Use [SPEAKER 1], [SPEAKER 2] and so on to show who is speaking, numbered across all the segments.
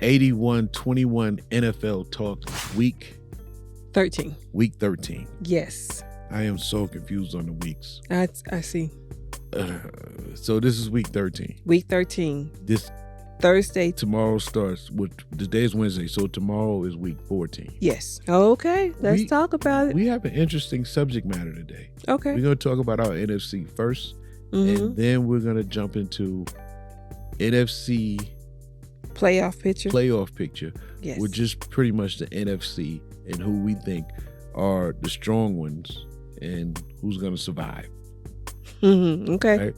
[SPEAKER 1] 81-21 NFL Talk Week
[SPEAKER 2] 13.
[SPEAKER 1] Week 13.
[SPEAKER 2] Yes.
[SPEAKER 1] I am so confused on the weeks.
[SPEAKER 2] I see.
[SPEAKER 1] So this is week 13.
[SPEAKER 2] Week 13.
[SPEAKER 1] This
[SPEAKER 2] Thursday.
[SPEAKER 1] tomorrow starts with the day is Wednesday, so tomorrow is week 14.
[SPEAKER 2] Yes. Okay. Let's talk about it.
[SPEAKER 1] We have an interesting subject matter today.
[SPEAKER 2] Okay.
[SPEAKER 1] We're going to talk about our NFC first, and then we're going to jump into NFC
[SPEAKER 2] playoff picture.
[SPEAKER 1] Yes. With just pretty much the NFC and who we think are the strong ones and who's going to survive.
[SPEAKER 2] Okay.
[SPEAKER 1] Right?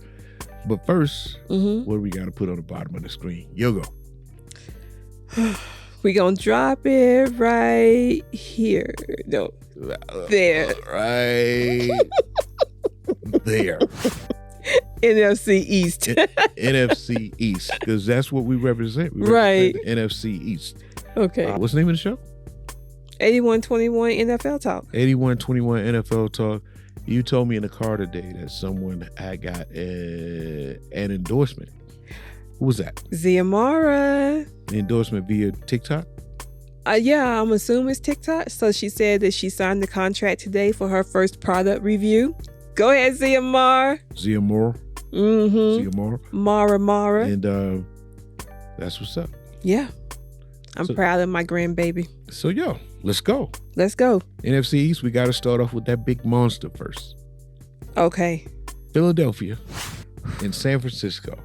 [SPEAKER 1] But first, what do we got to put on the bottom of the screen? You go.
[SPEAKER 2] We're going to drop it right here. No, there.
[SPEAKER 1] Right there.
[SPEAKER 2] NFC East.
[SPEAKER 1] NFC East, because that's what we represent. We
[SPEAKER 2] right.
[SPEAKER 1] represent NFC East.
[SPEAKER 2] Okay.
[SPEAKER 1] What's the name of the show?
[SPEAKER 2] 81-21 NFL Talk.
[SPEAKER 1] 81-21 NFL Talk. You told me in the car today that someone had got an endorsement. Who was that?
[SPEAKER 2] Ziamara.
[SPEAKER 1] An endorsement via TikTok?
[SPEAKER 2] Yeah, I'm assuming it's TikTok. So she said that she signed the contract today for her first product review. Go ahead, Ziamara.
[SPEAKER 1] Ziamara.
[SPEAKER 2] Mara.
[SPEAKER 1] And that's what's up.
[SPEAKER 2] Yeah. I'm proud of my grandbaby.
[SPEAKER 1] So, let's go.
[SPEAKER 2] Let's go.
[SPEAKER 1] NFC East, we got to start off with that big monster first.
[SPEAKER 2] Okay.
[SPEAKER 1] Philadelphia and San Francisco.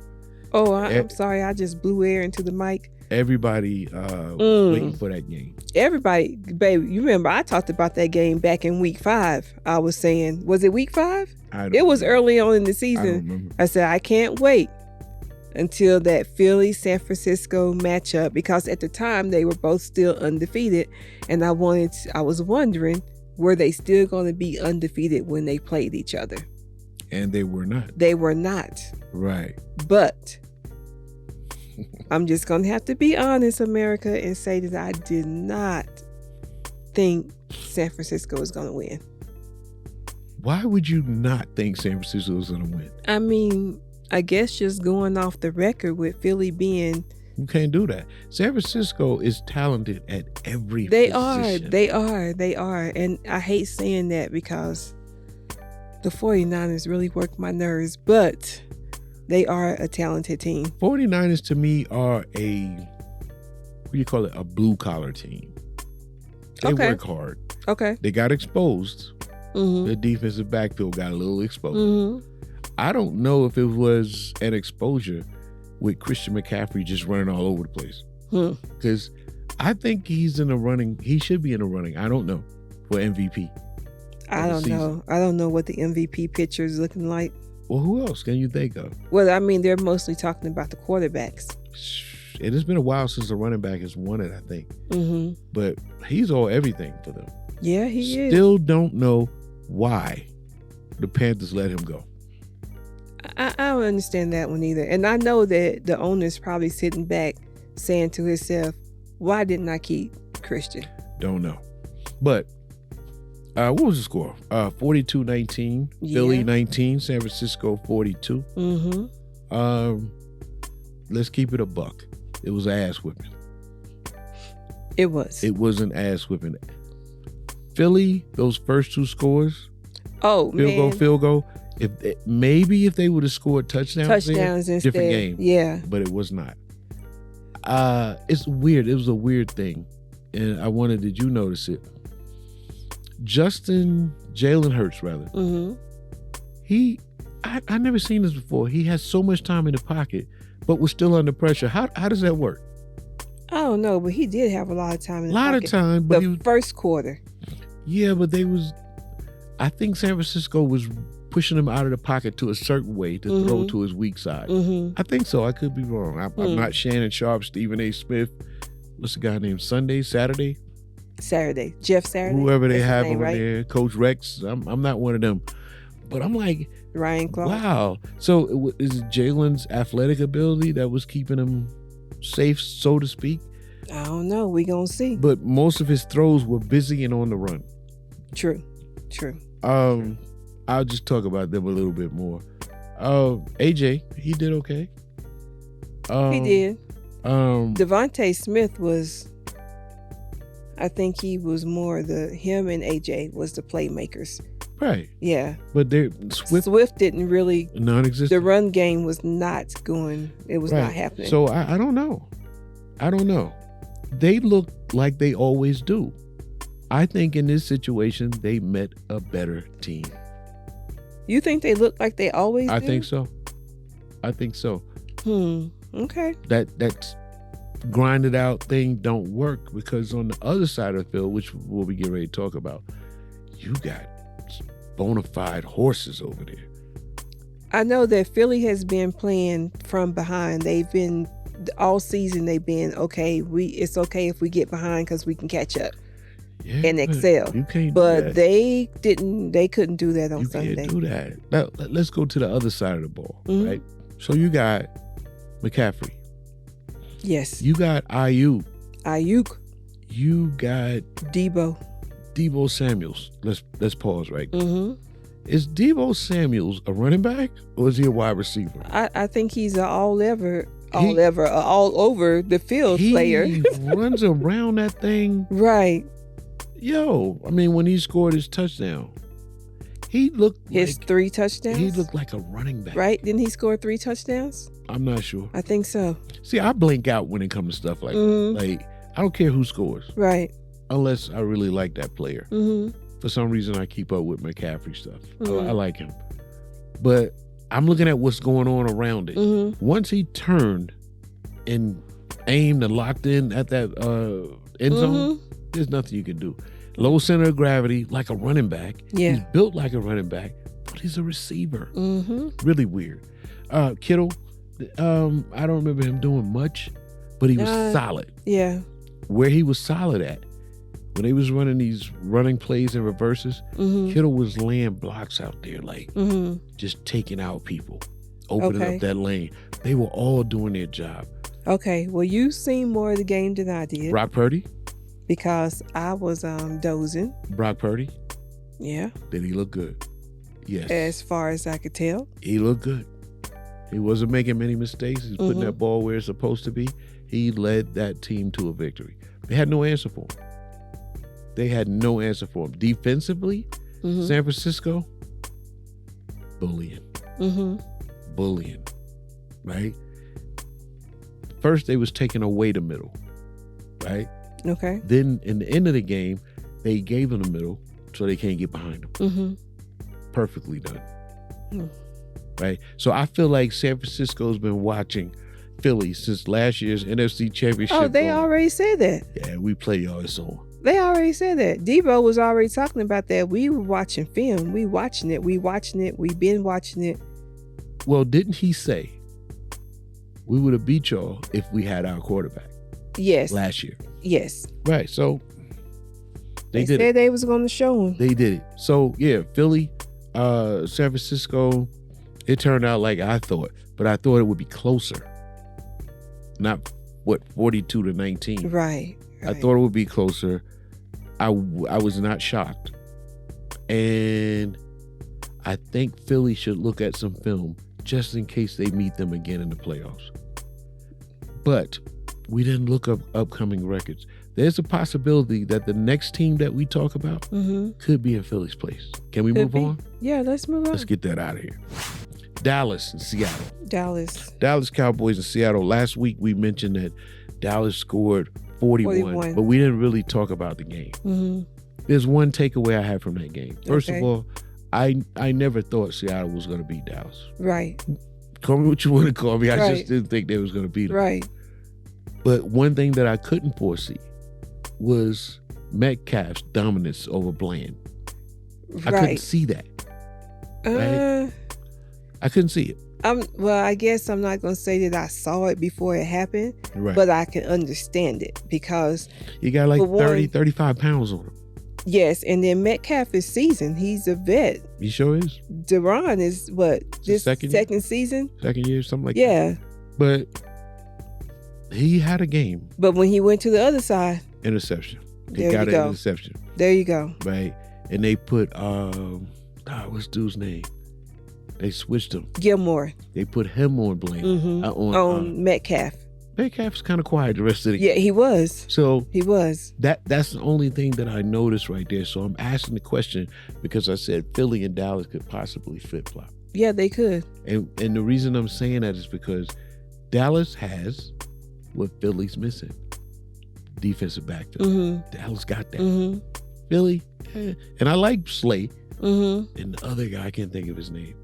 [SPEAKER 2] Oh, I'm sorry. I just blew air into the mic.
[SPEAKER 1] Everybody was waiting for that game.
[SPEAKER 2] Everybody, baby, you remember I talked about that game back in week 5. I was saying, was it week 5? It was early on in the season.
[SPEAKER 1] I don't remember.
[SPEAKER 2] I said, I can't wait until that Philly-San Francisco matchup, because at the time they were both still undefeated, and I was wondering, were they still going to be undefeated when they played each other?
[SPEAKER 1] And they were not.
[SPEAKER 2] They were not.
[SPEAKER 1] Right.
[SPEAKER 2] But I'm just going to have to be honest, America, and say that I did not think San Francisco was going to win.
[SPEAKER 1] Why would you not think San Francisco was going to win?
[SPEAKER 2] I mean, I guess just going off the record with Philly being...
[SPEAKER 1] You can't do that. San Francisco is talented at every
[SPEAKER 2] position. They are. And I hate saying that because the 49ers really work my nerves, but they are a talented team.
[SPEAKER 1] 49ers to me are what do you call it? A blue collar team. They work hard.
[SPEAKER 2] Okay.
[SPEAKER 1] They got exposed. The defensive backfield got a little exposed. I don't know if it was an exposure with Christian McCaffrey just running all over the place. Because I think he's in the running. He should be in the running. I don't know, for MVP.
[SPEAKER 2] I don't know. I don't know what the MVP picture is looking like.
[SPEAKER 1] Well, who else can you think of?
[SPEAKER 2] Well, I mean, they're mostly talking about the quarterbacks.
[SPEAKER 1] It has been a while since the running back has won it, I think. But he's all everything for them.
[SPEAKER 2] Yeah, he is.
[SPEAKER 1] Still don't know why the Panthers let him go.
[SPEAKER 2] I don't understand that one either. And I know that the owner's probably sitting back saying to himself, why didn't I keep Christian?
[SPEAKER 1] Don't know. But what was the score? 42-19. Philly 19. San Francisco 42. Let's keep it a buck. It was ass whipping.
[SPEAKER 2] It was.
[SPEAKER 1] It was an ass whipping. Philly, those first 2 scores.
[SPEAKER 2] Oh,
[SPEAKER 1] field goal. If they would have scored touchdowns
[SPEAKER 2] instead.
[SPEAKER 1] Different game.
[SPEAKER 2] Yeah.
[SPEAKER 1] But it was not. It's weird. It was a weird thing. And I wondered, did you notice it? Jalen Hurts, rather. I never seen this before. He has so much time in the pocket, but was still under pressure. How does that work?
[SPEAKER 2] I don't know, but he did have a lot of time in the pocket.
[SPEAKER 1] A lot of time. But
[SPEAKER 2] the first quarter.
[SPEAKER 1] Yeah, but I think San Francisco was pushing him out of the pocket to a certain way to throw to his weak side. I think so. I could be wrong. I'm not Shannon Sharp, Stephen A. Smith. What's the guy named Saturday?
[SPEAKER 2] Jeff Saturday.
[SPEAKER 1] Whoever they have over there, Coach Rex. I'm not one of them. But I'm like,
[SPEAKER 2] Ryan Clark.
[SPEAKER 1] Wow. So is it Jalen's athletic ability that was keeping him safe, so to speak?
[SPEAKER 2] I don't know. We gonna see.
[SPEAKER 1] But most of his throws were busy and on the run.
[SPEAKER 2] True.
[SPEAKER 1] I'll just talk about them a little bit more. AJ, he did okay.
[SPEAKER 2] He did. Devontae Smith was, I think he was more him and AJ was the playmakers.
[SPEAKER 1] Right.
[SPEAKER 2] Yeah.
[SPEAKER 1] But
[SPEAKER 2] Swift didn't really,
[SPEAKER 1] non-existent.
[SPEAKER 2] the run game was not going, it was not happening.
[SPEAKER 1] So I don't know. They look like they always do. I think in this situation, they met a better team.
[SPEAKER 2] You think they look like they always do?
[SPEAKER 1] I think so.
[SPEAKER 2] Okay.
[SPEAKER 1] That grinded out thing don't work because on the other side of the field, which we'll be getting ready to talk about, you got bona fide horses over there.
[SPEAKER 2] I know that Philly has been playing from behind. They've been all season. They've been okay. It's okay if we get behind because we can catch up and excel.
[SPEAKER 1] You can't.
[SPEAKER 2] But
[SPEAKER 1] do that.
[SPEAKER 2] they didn't. They couldn't do that on Sunday.
[SPEAKER 1] You can't do that. Now let's go to the other side of the ball, right? So you got McCaffrey.
[SPEAKER 2] Yes.
[SPEAKER 1] You got Ayuk. You got Deebo Samuels. Let's pause right. Is Deebo Samuels a running back or is he a wide receiver?
[SPEAKER 2] I think he's an all over the field player.
[SPEAKER 1] He runs around that thing.
[SPEAKER 2] Right.
[SPEAKER 1] Yo, I mean, when he scored his touchdown, he looked
[SPEAKER 2] his 3 touchdowns.
[SPEAKER 1] He looked like a running back.
[SPEAKER 2] Right? Didn't he score 3 touchdowns?
[SPEAKER 1] I'm not sure.
[SPEAKER 2] I think so.
[SPEAKER 1] See, I blink out when it comes to stuff like that. Like, I don't care who scores.
[SPEAKER 2] Right.
[SPEAKER 1] Unless I really like that player. For some reason, I keep up with McCaffrey stuff. I like him. But I'm looking at what's going on around it. Once he turned and aimed and locked in at that end zone, there's nothing you can do. Low center of gravity, like a running back.
[SPEAKER 2] Yeah.
[SPEAKER 1] He's built like a running back, but he's a receiver. Really weird. Kittle, I don't remember him doing much, but he was solid.
[SPEAKER 2] Yeah.
[SPEAKER 1] Where he was solid at, when they was running these running plays and reverses, Kittle was laying blocks out there, like just taking out people, opening up that lane. They were all doing their job.
[SPEAKER 2] Okay. Well, you've seen more of the game than I did.
[SPEAKER 1] Brock Purdy?
[SPEAKER 2] Because I was dozing.
[SPEAKER 1] Brock Purdy?
[SPEAKER 2] Yeah.
[SPEAKER 1] Did he look good? Yes.
[SPEAKER 2] As far as I could tell.
[SPEAKER 1] He looked good. He wasn't making many mistakes. He was putting that ball where it's supposed to be. He led that team to a victory. They had no answer for him. Defensively, San Francisco, bullying. Bullying. Right? First, they was taking away the middle. Right?
[SPEAKER 2] Okay.
[SPEAKER 1] Then, in the end of the game, they gave them the middle so they can't get behind them. Perfectly done. Right? So I feel like San Francisco's been watching Philly since last year's NFC Championship.
[SPEAKER 2] Oh, they already said that.
[SPEAKER 1] Yeah, we play y'all, it's on.
[SPEAKER 2] They already said that. Deebo was already talking about that. We were watching film. We watching it. We've been watching it.
[SPEAKER 1] Well, didn't he say we would have beat y'all if we had our quarterback?
[SPEAKER 2] Yes.
[SPEAKER 1] Last year.
[SPEAKER 2] Yes.
[SPEAKER 1] Right. So they did
[SPEAKER 2] said
[SPEAKER 1] it.
[SPEAKER 2] They was going to show him.
[SPEAKER 1] They did it. So yeah, Philly, San Francisco, it turned out like I thought, but I thought it would be closer. Not 42-19.
[SPEAKER 2] Right.
[SPEAKER 1] I thought it would be closer. I was not shocked. And I think Philly should look at some film just in case they meet them again in the playoffs. But we didn't look up upcoming records. There's a possibility that the next team that we talk about could be in Philly's place. Can we move on?
[SPEAKER 2] Yeah, let's move on.
[SPEAKER 1] Let's get that out of here. Dallas and Seattle.
[SPEAKER 2] Dallas
[SPEAKER 1] Cowboys and Seattle. Last week we mentioned that Dallas scored 41, but we didn't really talk about the game. There's one takeaway I had from that game. First of all, I never thought Seattle was going to beat Dallas.
[SPEAKER 2] Right.
[SPEAKER 1] Call me what you want to call me. I just didn't think they was going to beat them.
[SPEAKER 2] Right.
[SPEAKER 1] But one thing that I couldn't foresee was Metcalf's dominance over Bland. I couldn't see that. Right? I couldn't see it.
[SPEAKER 2] Well, I guess I'm not going to say that I saw it before it happened, but I can understand it because
[SPEAKER 1] you got like 35 pounds on him.
[SPEAKER 2] Yes, and then Metcalf is seasoned. He's a vet.
[SPEAKER 1] He sure is.
[SPEAKER 2] Deron is what? This second season?
[SPEAKER 1] Second year, something like that.
[SPEAKER 2] Yeah.
[SPEAKER 1] But he had a game.
[SPEAKER 2] But when he went to the other side.
[SPEAKER 1] Interception. He got an interception.
[SPEAKER 2] There you go.
[SPEAKER 1] Right. And they put, what's dude's name? They switched him.
[SPEAKER 2] Gilmore.
[SPEAKER 1] They put him on Bland.
[SPEAKER 2] On Metcalf.
[SPEAKER 1] Metcalf's kind of quiet the rest of the game.
[SPEAKER 2] Yeah, he was.
[SPEAKER 1] So
[SPEAKER 2] he was.
[SPEAKER 1] That's the only thing that I noticed right there. So I'm asking the question because I said Philly and Dallas could possibly flip-flop.
[SPEAKER 2] Yeah, they could.
[SPEAKER 1] And the reason I'm saying that is because Dallas has what Philly's missing. Defensive back. Dallas got that. Philly, and I like Slay. And the other guy, I can't think of his name.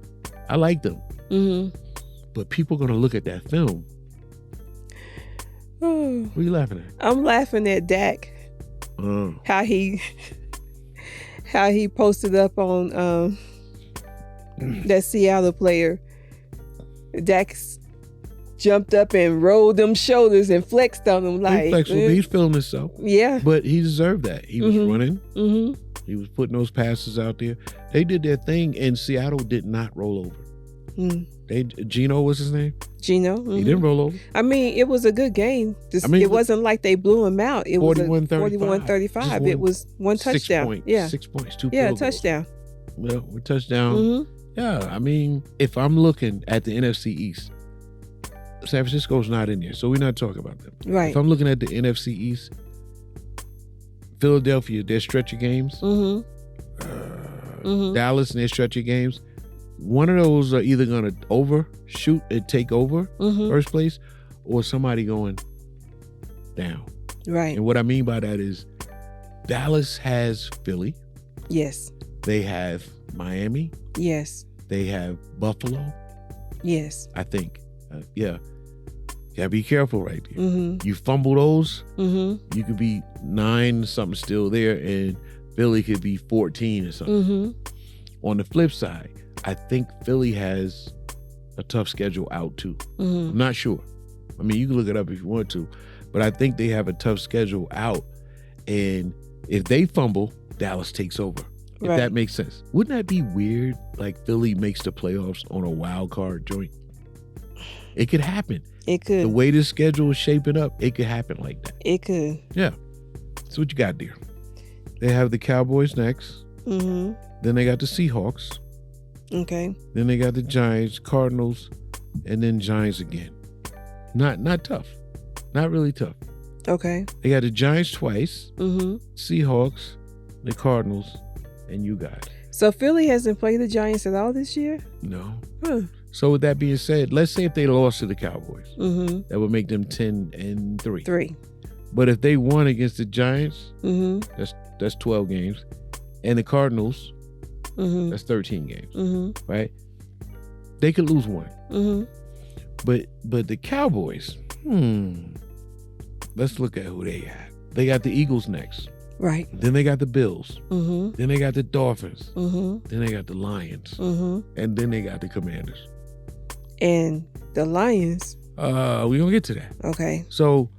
[SPEAKER 1] I like them. But people are going to look at that film. What are you laughing at?
[SPEAKER 2] I'm laughing at Dak. How he posted up on that Seattle player. Dak jumped up and rolled them shoulders and flexed on them like.
[SPEAKER 1] He's feeling himself.
[SPEAKER 2] Yeah.
[SPEAKER 1] But he deserved that. He was running. He was putting those passes out there. They did their thing, and Seattle did not roll over. Geno was his name?
[SPEAKER 2] Geno.
[SPEAKER 1] He didn't roll over.
[SPEAKER 2] I mean, it was a good game. It wasn't like they blew him out. It was 41-35. It was one touchdown.
[SPEAKER 1] 6 points, 2
[SPEAKER 2] Yeah,
[SPEAKER 1] field goals.
[SPEAKER 2] touchdown.
[SPEAKER 1] Well, a touchdown. Yeah, I mean, if I'm looking at the NFC East, San Francisco's not in there, so we're not talking about them.
[SPEAKER 2] Right.
[SPEAKER 1] If I'm looking at the NFC East, Philadelphia, their stretch of games. Dallas and their stretch of games. One of those are either going to overshoot and take over first place, or somebody going down.
[SPEAKER 2] Right.
[SPEAKER 1] And what I mean by that is Dallas has Philly.
[SPEAKER 2] Yes.
[SPEAKER 1] They have Miami.
[SPEAKER 2] Yes.
[SPEAKER 1] They have Buffalo.
[SPEAKER 2] Yes.
[SPEAKER 1] I think. Yeah. Gotta be careful right there. You fumble those, you could be 9 something still there, and Philly could be 14 or something. On the flip side, I think Philly has a tough schedule out too. I'm not sure. I mean, you can look it up if you want to, but I think they have a tough schedule out. And if they fumble, Dallas takes over. If that makes sense. Wouldn't that be weird? Like Philly makes the playoffs on a wild card joint. It could happen.
[SPEAKER 2] It could.
[SPEAKER 1] The way the schedule is shaping up, it could happen like that.
[SPEAKER 2] It could.
[SPEAKER 1] Yeah. So what you got there? They have the Cowboys next. Then they got the Seahawks.
[SPEAKER 2] Okay.
[SPEAKER 1] Then they got the Giants, Cardinals, and then Giants again. Not tough. Not really tough.
[SPEAKER 2] Okay.
[SPEAKER 1] They got the Giants twice, Seahawks, the Cardinals, and you guys.
[SPEAKER 2] So Philly hasn't played the Giants at all this year?
[SPEAKER 1] No. So with that being said, let's say if they lost to the Cowboys, that would make them 10-3.
[SPEAKER 2] 3.
[SPEAKER 1] But if they won against the Giants, that's 12 games, and the Cardinals, that's 13 games, right? They could lose one. But the Cowboys, let's look at who they got. They got the Eagles next.
[SPEAKER 2] Right.
[SPEAKER 1] Then they got the Bills. Then they got the Dolphins. Then they got the Lions. And then they got the Commanders.
[SPEAKER 2] And the Lions.
[SPEAKER 1] We're gonna get to that.
[SPEAKER 2] Okay.
[SPEAKER 1] So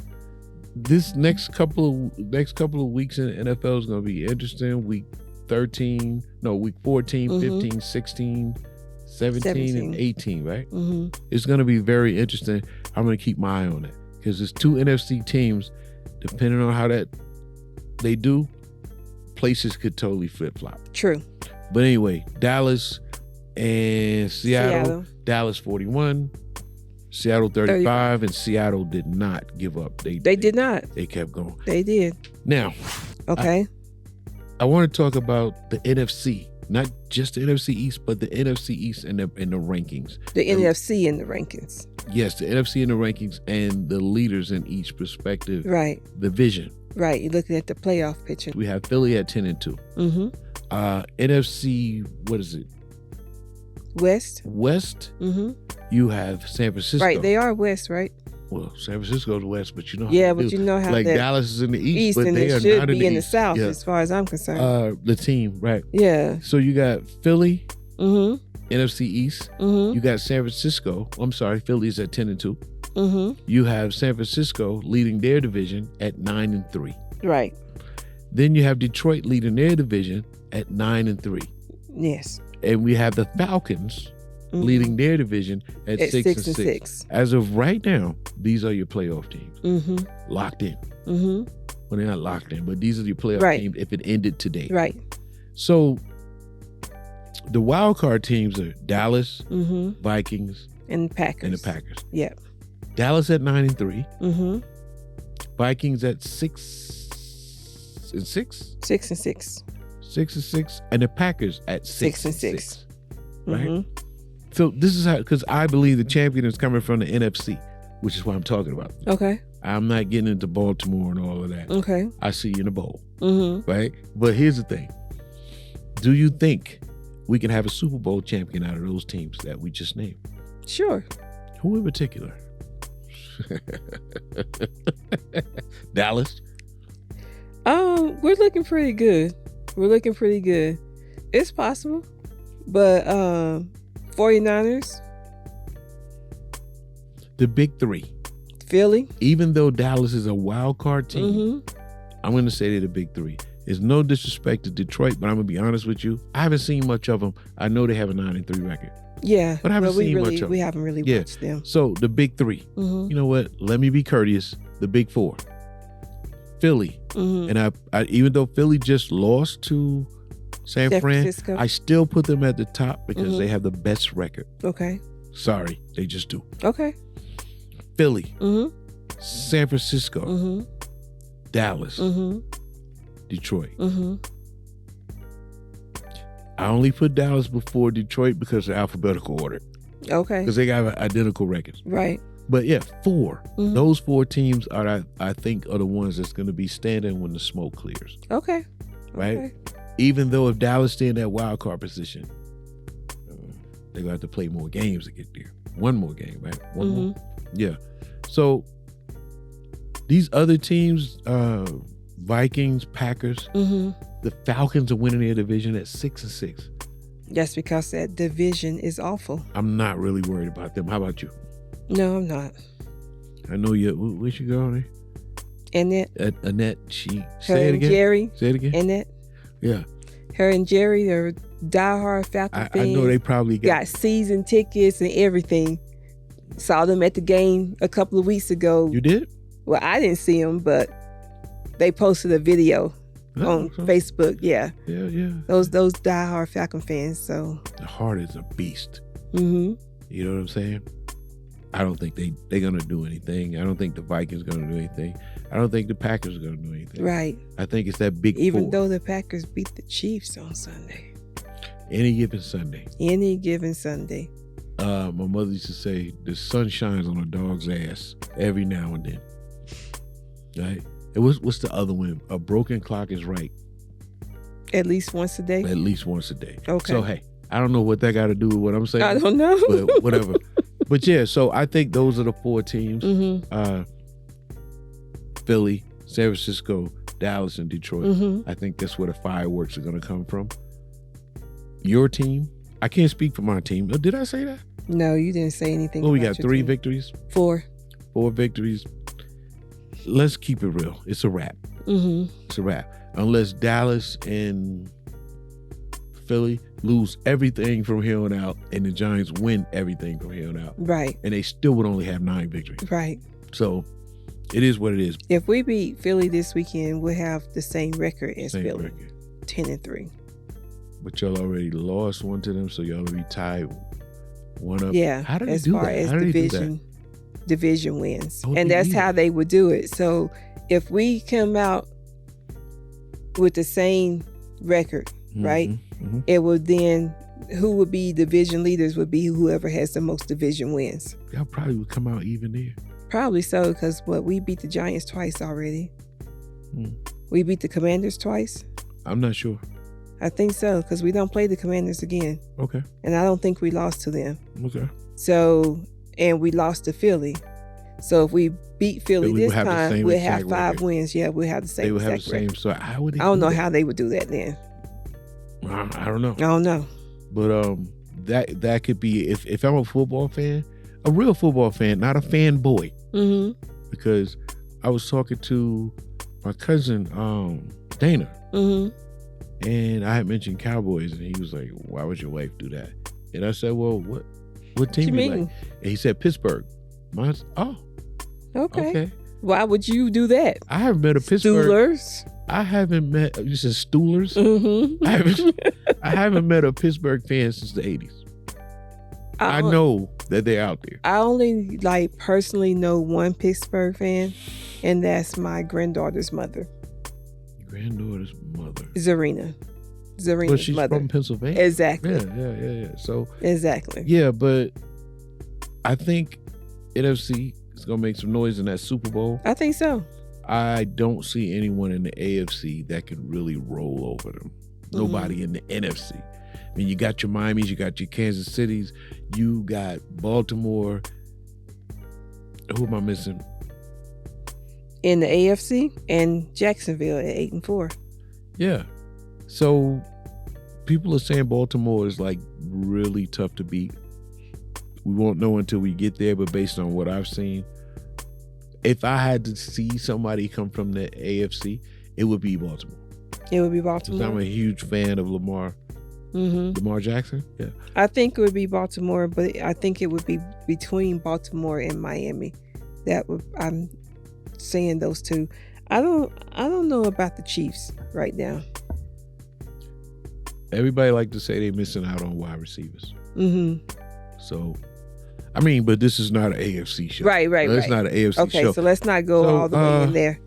[SPEAKER 1] this next couple of weeks in the NFL is gonna be interesting. Week 14, 15, 16, 17, and 18, right? It's gonna be very interesting. I'm gonna keep my eye on it because there's 2 NFC teams. Depending on how that they do, places could totally flip-flop.
[SPEAKER 2] True.
[SPEAKER 1] But anyway, Dallas and Seattle. Dallas 41, Seattle 35, and Seattle did not give up. They
[SPEAKER 2] did not.
[SPEAKER 1] They kept going.
[SPEAKER 2] They did.
[SPEAKER 1] Now,
[SPEAKER 2] okay.
[SPEAKER 1] I want to talk about the NFC, not just the NFC East, but the NFC East and the rankings.
[SPEAKER 2] The NFC in the rankings.
[SPEAKER 1] Yes, the NFC in the rankings and the leaders in each respective division.
[SPEAKER 2] Right, you're looking at the playoff picture.
[SPEAKER 1] We have Philly at 10-2. NFC, what is it?
[SPEAKER 2] West.
[SPEAKER 1] You have San Francisco.
[SPEAKER 2] Right, they are West, right?
[SPEAKER 1] Well, San Francisco's West, but you know how
[SPEAKER 2] you know how
[SPEAKER 1] like Dallas is in the East, but
[SPEAKER 2] and
[SPEAKER 1] they
[SPEAKER 2] it
[SPEAKER 1] are
[SPEAKER 2] should
[SPEAKER 1] not
[SPEAKER 2] be
[SPEAKER 1] in
[SPEAKER 2] the South,
[SPEAKER 1] Yeah.
[SPEAKER 2] as far as I'm concerned.
[SPEAKER 1] The team, right?
[SPEAKER 2] Yeah.
[SPEAKER 1] So you got Philly, NFC East. You got San Francisco. I'm sorry, Philly's at 10-2. You have San Francisco leading their division at 9-3.
[SPEAKER 2] Right.
[SPEAKER 1] Then you have Detroit leading their division at 9-3.
[SPEAKER 2] Yes.
[SPEAKER 1] And we have the Falcons leading their division at 6-6. As of right now, these are your playoff teams. Locked in. Well, they're not locked in, but these are your playoff teams if it ended today.
[SPEAKER 2] Right.
[SPEAKER 1] So the wild card teams are Dallas, Vikings,
[SPEAKER 2] and Packers.
[SPEAKER 1] And the Packers.
[SPEAKER 2] Yep.
[SPEAKER 1] Dallas at 9-3.
[SPEAKER 2] Mm-hmm.
[SPEAKER 1] Vikings at 6-6.
[SPEAKER 2] 6-6.
[SPEAKER 1] 6-6, and the Packers at
[SPEAKER 2] 6-6.
[SPEAKER 1] Right.
[SPEAKER 2] Mm-hmm.
[SPEAKER 1] So this is how, because I believe the champion is coming from the NFC, which is what I'm talking about.
[SPEAKER 2] Okay.
[SPEAKER 1] I'm not getting into Baltimore and all of that.
[SPEAKER 2] Okay.
[SPEAKER 1] I see you in the bowl.
[SPEAKER 2] Mm-hmm.
[SPEAKER 1] Right. But here's the thing: do you think we can have a Super Bowl champion out of those teams that we just named?
[SPEAKER 2] Sure.
[SPEAKER 1] Who in particular? Dallas.
[SPEAKER 2] We're looking pretty good. It's possible. But 49ers.
[SPEAKER 1] The big three.
[SPEAKER 2] Philly.
[SPEAKER 1] Even though Dallas is a wild card team,
[SPEAKER 2] Mm-hmm.
[SPEAKER 1] I'm going to say they're the big three. It's no disrespect to Detroit, but I'm going to be honest with you. I haven't seen much of them. I know they have a 9-3 record.
[SPEAKER 2] Yeah.
[SPEAKER 1] But I haven't seen much of them.
[SPEAKER 2] We haven't really watched them.
[SPEAKER 1] So the big three.
[SPEAKER 2] Mm-hmm.
[SPEAKER 1] You know what? Let me be courteous. The big four. Philly.
[SPEAKER 2] Mm-hmm.
[SPEAKER 1] And I even though Philly just lost to San Fran,
[SPEAKER 2] Francisco.
[SPEAKER 1] I still put them at the top because
[SPEAKER 2] Mm-hmm.
[SPEAKER 1] they have the best record.
[SPEAKER 2] Okay.
[SPEAKER 1] Sorry, they just do.
[SPEAKER 2] Okay.
[SPEAKER 1] Philly,
[SPEAKER 2] Mm-hmm.
[SPEAKER 1] San Francisco,
[SPEAKER 2] Mm-hmm.
[SPEAKER 1] Dallas,
[SPEAKER 2] Mm-hmm.
[SPEAKER 1] Detroit.
[SPEAKER 2] Mm-hmm.
[SPEAKER 1] I only put Dallas before Detroit because of alphabetical order.
[SPEAKER 2] Okay.
[SPEAKER 1] Because they got identical records.
[SPEAKER 2] Right.
[SPEAKER 1] But yeah, 4.
[SPEAKER 2] Mhm.
[SPEAKER 1] Those 4 teams are, I think, are the ones that's going to be standing when the smoke clears.
[SPEAKER 2] Okay.
[SPEAKER 1] Right?
[SPEAKER 2] Okay.
[SPEAKER 1] Even though if Dallas stay in that wild card position, they're going to have to play more games to get there. One more game, right? One more. Yeah. So these other teams, Vikings, Packers,
[SPEAKER 2] Mm-hmm.
[SPEAKER 1] the Falcons are winning their division at 6-6.
[SPEAKER 2] That's because that division is awful.
[SPEAKER 1] I'm not really worried about them. How about you?
[SPEAKER 2] No, I'm not.
[SPEAKER 1] I know you. Where's your girl name?
[SPEAKER 2] Annette.
[SPEAKER 1] Annette.
[SPEAKER 2] Her
[SPEAKER 1] Say it
[SPEAKER 2] and
[SPEAKER 1] again.
[SPEAKER 2] Jerry.
[SPEAKER 1] Say it again.
[SPEAKER 2] Annette.
[SPEAKER 1] Yeah.
[SPEAKER 2] Her and Jerry are diehard Falcon
[SPEAKER 1] I
[SPEAKER 2] fans.
[SPEAKER 1] know they probably
[SPEAKER 2] got season tickets and everything. Saw them at the game a couple of weeks ago.
[SPEAKER 1] You did?
[SPEAKER 2] Well, I didn't see them, but they posted a video on Facebook. Yeah.
[SPEAKER 1] Yeah, yeah.
[SPEAKER 2] Those diehard Falcon fans. So
[SPEAKER 1] the heart is a beast.
[SPEAKER 2] Mm-hmm.
[SPEAKER 1] You know what I'm saying? I don't think they're gonna do anything. I don't think the Vikings gonna do anything. I don't think the Packers are gonna do anything.
[SPEAKER 2] Right.
[SPEAKER 1] I think it's that big
[SPEAKER 2] Even
[SPEAKER 1] 4.
[SPEAKER 2] though the Packers beat the Chiefs on Sunday.
[SPEAKER 1] Any given Sunday.
[SPEAKER 2] Any given Sunday.
[SPEAKER 1] My mother used to say, the sun shines on a dog's ass every now and then. Right? What's the other one? A broken clock is right.
[SPEAKER 2] At least once a day?
[SPEAKER 1] At least once a day.
[SPEAKER 2] Okay.
[SPEAKER 1] So, hey, I don't know what that got to do with what I'm saying.
[SPEAKER 2] I don't know.
[SPEAKER 1] But whatever. But yeah, so I think those are the 4 teams.
[SPEAKER 2] Mm-hmm.
[SPEAKER 1] Philly, San Francisco, Dallas, and Detroit.
[SPEAKER 2] Mm-hmm.
[SPEAKER 1] I think that's where the fireworks are going to come from. Your team, I can't speak for my team. Did I say that?
[SPEAKER 2] No, you didn't say anything.
[SPEAKER 1] Well, we
[SPEAKER 2] about
[SPEAKER 1] got
[SPEAKER 2] your
[SPEAKER 1] 3
[SPEAKER 2] team.
[SPEAKER 1] victories.
[SPEAKER 2] 4.
[SPEAKER 1] 4 victories. Let's keep it real. It's a wrap.
[SPEAKER 2] Mm-hmm.
[SPEAKER 1] It's a wrap. Unless Dallas and Philly lose everything from here on out and the Giants win everything from here on out.
[SPEAKER 2] Right.
[SPEAKER 1] And they still would only have 9 victories.
[SPEAKER 2] Right.
[SPEAKER 1] So it is what it is.
[SPEAKER 2] If we beat Philly this weekend, we'll have the same record as
[SPEAKER 1] Same
[SPEAKER 2] Philly.
[SPEAKER 1] record.
[SPEAKER 2] 10-3.
[SPEAKER 1] But y'all already lost one to them, so y'all already tied one up.
[SPEAKER 2] Yeah.
[SPEAKER 1] How did they
[SPEAKER 2] as
[SPEAKER 1] do
[SPEAKER 2] far
[SPEAKER 1] that?
[SPEAKER 2] as
[SPEAKER 1] How did they do that?
[SPEAKER 2] division wins.
[SPEAKER 1] Oh,
[SPEAKER 2] And that's
[SPEAKER 1] yeah.
[SPEAKER 2] how they would do it. So if we come out with the same record, right?
[SPEAKER 1] Mm-hmm.
[SPEAKER 2] It would then, who would be division leaders would be whoever has the most division wins.
[SPEAKER 1] Y'all probably would come out even there.
[SPEAKER 2] Probably so, because we beat the Giants twice already.
[SPEAKER 1] Hmm.
[SPEAKER 2] We beat the Commanders twice.
[SPEAKER 1] I'm not sure.
[SPEAKER 2] I think so, because we don't play the Commanders again.
[SPEAKER 1] Okay.
[SPEAKER 2] And I don't think we lost to them.
[SPEAKER 1] Okay.
[SPEAKER 2] So, and we lost to Philly. So if we beat Philly
[SPEAKER 1] Philly
[SPEAKER 2] this
[SPEAKER 1] would have the
[SPEAKER 2] time,
[SPEAKER 1] same
[SPEAKER 2] we'll have
[SPEAKER 1] exact
[SPEAKER 2] 5
[SPEAKER 1] record.
[SPEAKER 2] wins. Yeah, we'll have the same
[SPEAKER 1] They would have the
[SPEAKER 2] exact
[SPEAKER 1] same.
[SPEAKER 2] record.
[SPEAKER 1] So how would they?
[SPEAKER 2] I don't
[SPEAKER 1] do
[SPEAKER 2] know
[SPEAKER 1] that?
[SPEAKER 2] how they would do that then.
[SPEAKER 1] I don't know.
[SPEAKER 2] I don't know.
[SPEAKER 1] But that could be if I'm a football fan, a real football fan, not a fanboy.
[SPEAKER 2] Mm-hmm.
[SPEAKER 1] Because I was talking to my cousin Dana,
[SPEAKER 2] Mm-hmm.
[SPEAKER 1] and I had mentioned Cowboys, and he was like, "Why would your wife do that?" And I said, "Well, what team
[SPEAKER 2] you
[SPEAKER 1] you like?"
[SPEAKER 2] mean?
[SPEAKER 1] And he said Pittsburgh. Mine's
[SPEAKER 2] Okay. Why would you do that?
[SPEAKER 1] I haven't met a Pittsburgh.
[SPEAKER 2] Steelers.
[SPEAKER 1] I haven't met. You said Steelers.
[SPEAKER 2] Mm-hmm.
[SPEAKER 1] I haven't met a Pittsburgh fan since the '80s. I know that they're out there.
[SPEAKER 2] I only personally know one Pittsburgh fan, and that's my granddaughter's mother.
[SPEAKER 1] Granddaughter's mother.
[SPEAKER 2] Zarina's
[SPEAKER 1] But she's
[SPEAKER 2] mother.
[SPEAKER 1] from Pennsylvania.
[SPEAKER 2] Exactly.
[SPEAKER 1] Yeah. So
[SPEAKER 2] exactly.
[SPEAKER 1] Yeah, but I think NFC is gonna make some noise in that Super Bowl.
[SPEAKER 2] I think so.
[SPEAKER 1] I don't see anyone in the AFC that can really roll over them. Nobody in the NFC. I mean, you got your Miamis, you got your Kansas Cities, you got Baltimore. Who am I missing?
[SPEAKER 2] In the AFC, and Jacksonville at 8-4.
[SPEAKER 1] Yeah. So people are saying Baltimore is really tough to beat. We won't know until we get there, but based on what I've seen, if I had to see somebody come from the AFC, it would be Baltimore.
[SPEAKER 2] It would be Baltimore.
[SPEAKER 1] 'Cause I'm a huge fan of Lamar. Lamar Jackson? Yeah.
[SPEAKER 2] I think it would be Baltimore, but I think it would be between Baltimore and Miami. I'm saying those two. I don't know about the Chiefs right now.
[SPEAKER 1] Everybody like to say they're missing out on wide receivers. So, I mean, but this is not an AFC show.
[SPEAKER 2] Right.
[SPEAKER 1] It's not an AFC show.
[SPEAKER 2] Okay, so let's not go all the way in there.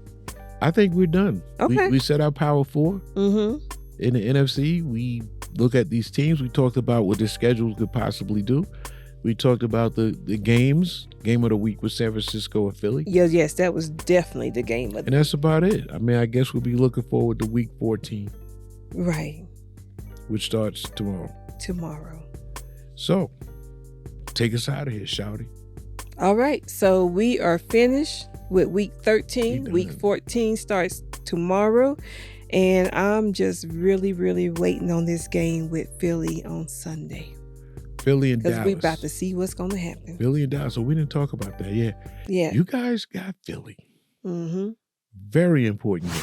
[SPEAKER 1] I think we're done.
[SPEAKER 2] Okay.
[SPEAKER 1] We set our power four. In the NFC, we look at these teams. We talked about what the schedule could possibly do. We talked about the games. Game of the week with San Francisco and Philly.
[SPEAKER 2] Yes, that was definitely the game of the week.
[SPEAKER 1] And that's about it. I mean, I guess we'll be looking forward to week 14.
[SPEAKER 2] Right.
[SPEAKER 1] Which starts tomorrow. So, take us out of here, Shouty.
[SPEAKER 2] All right. So we are finished with week 13. Week 14 starts tomorrow. And I'm just really, really waiting on this game with Philly on Sunday.
[SPEAKER 1] Philly and Dallas.
[SPEAKER 2] Because we're about to see what's going to happen.
[SPEAKER 1] Philly and Dallas. So we didn't talk about that. Yeah.
[SPEAKER 2] Yeah.
[SPEAKER 1] You guys got Philly. Very important game.